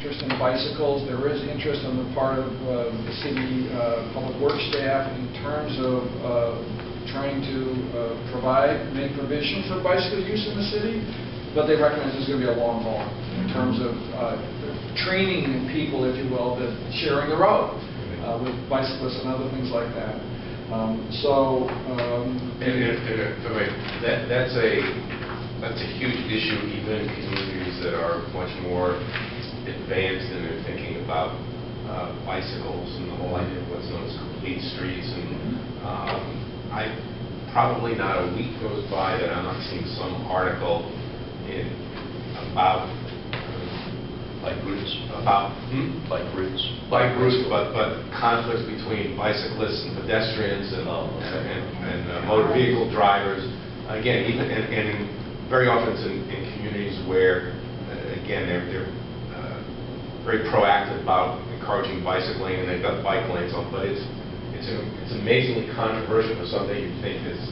interest in bicycles. There is interest on the part of the city public works staff in terms of trying to make provision for bicycle use in the city, but they recognize it's going to be a long haul in terms of training people, if you will, that sharing the road with bicyclists and other things like that. That's a huge issue even in communities that are much more advanced in their thinking about bicycles and the whole idea of what's known as complete streets. And probably not a week goes by that I'm not seeing some article about bike routes, but conflicts between bicyclists and pedestrians and motor vehicle drivers. Again, very often it's in communities where, again, they're very proactive about encouraging bicycling, and they've got bike lanes on, but it's amazingly controversial for something you think is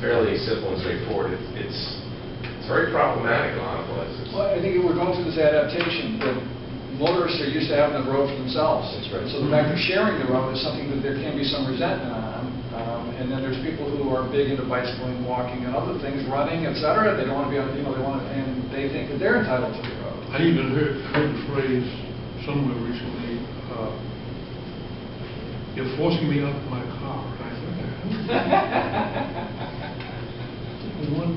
fairly simple and straightforward. It's very problematic in a lot of places. Well, I think we're going through this adaptation that motorists are used to having the road for themselves. That's right. So the fact of sharing the road is something that there can be some resentment on. And then there's people who are big into bicycling, walking, and other things, running, etc. They don't want to be on, and they think that they're entitled to the road. I even heard the phrase somewhere recently, "You're forcing me out of my car." And I think one,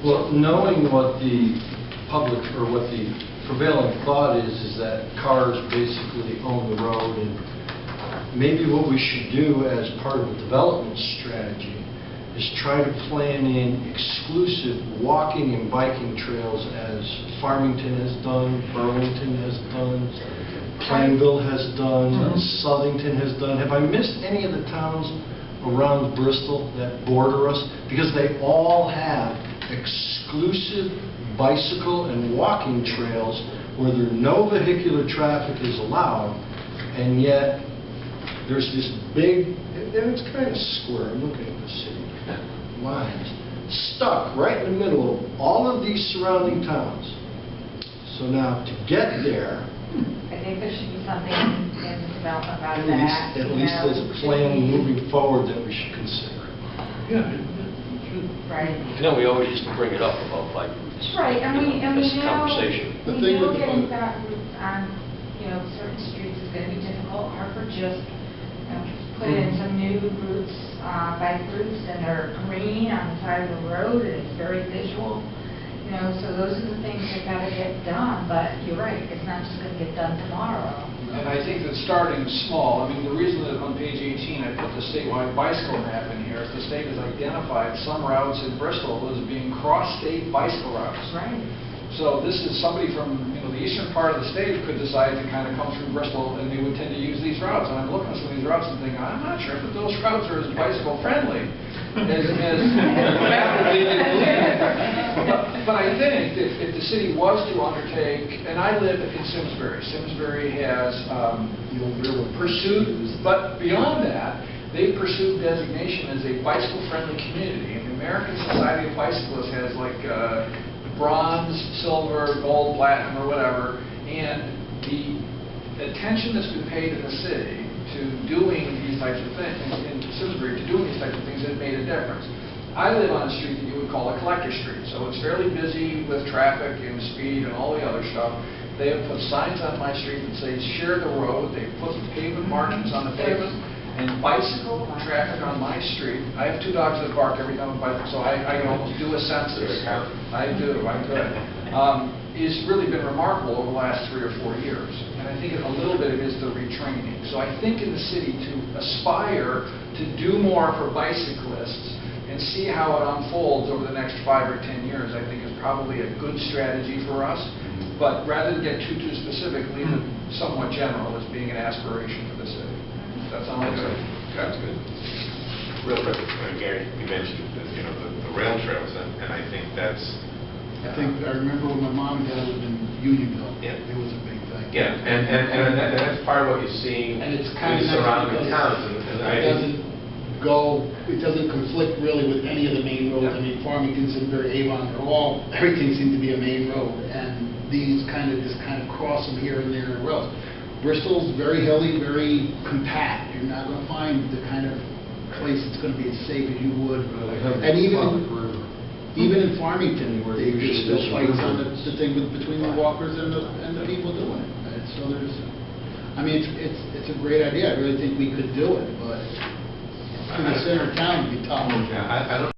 Well, knowing what the public or what the prevailing thought is that cars basically own the road, and maybe what we should do as part of a development strategy is try to plan in exclusive walking and biking trails, as Farmington has done, Burlington has done, Plainville has done, Southington has done. Have I missed any of the towns around Bristol that border us? Because they all have exclusive bicycle and walking trails where no vehicular traffic is allowed, and yet there's this big, and it's kind of square, I'm looking at the city lines, stuck right in the middle of all of these surrounding towns. So now to get there, I think there should be something in the development about that. at least there's a plan moving forward that we should consider. yeah, Right. we always used to bring it up about bike routes. Right, and we This know, conversation. we know getting back routes on, certain streets is going to be difficult. Hartford just put in some new routes, bike routes, and they're green on the side of the road, and it's very visual. So those are the things that got to get done. But you're right, it's not just going to get done tomorrow. And I think that starting small, I mean, the reason that on page 18 I put the statewide bicycle map in here is the state has identified some routes in Bristol as being cross-state bicycle routes. Right. So this is somebody from the eastern part of the state could decide to kind of come through Bristol, and they would tend to use these routes. And I'm looking at some of these routes and thinking, I'm not sure that those routes are as bicycle friendly as the map would lead you to believe. But I think that if the city was to undertake, and I live in Simsbury. Simsbury has pursued, but beyond that, they've pursued designation as a bicycle-friendly community. And the American Society of Bicyclists has like bronze, silver, gold, platinum, or whatever, and the attention that's been paid in the city to doing these types of things, in Simsbury, to doing these types of things, has made a difference. I live on a street that you would call a collector street, so it's fairly busy with traffic and speed and all the other stuff. They have put signs on my street that say, share the road. They've put pavement markings on the pavement. And bicycle traffic on my street, I have 2 dogs that bark every time I bike, so I can almost do a census. I could. It's really been remarkable over the last 3 or 4 years. And I think a little bit of it is the retraining. So I think in the city to aspire to do more for bicyclists and see how it unfolds over the next 5 or 10 years, I think is probably a good strategy for us. But rather than get too specific, leave it somewhat general as being an aspiration for the city. That sounds good. That's good. Real quick, Gary, you mentioned the rail trails, and I think that's. I remember when my mom and dad lived in Unionville. Yeah. It was a big thing. Yeah, and that's part of what you're seeing And it's in kind of surrounding towns. And it doesn't go, it doesn't conflict really with any of the main roads. I mean, Farmington, Simsbury, Avon, they're all, everything seems to be a main road, and these just kind of cross them here and there in roads. Bristol's very hilly, very compact. You're not going to find the kind of place that's going to be as safe as you would. And even in Farmington, Where there's usually still there's fights on the rivers. thing between the walkers and the people doing it. And so there's, I mean, it's a great idea. I really think we could do it, but in the center of town, it'd be tough. Yeah, I don't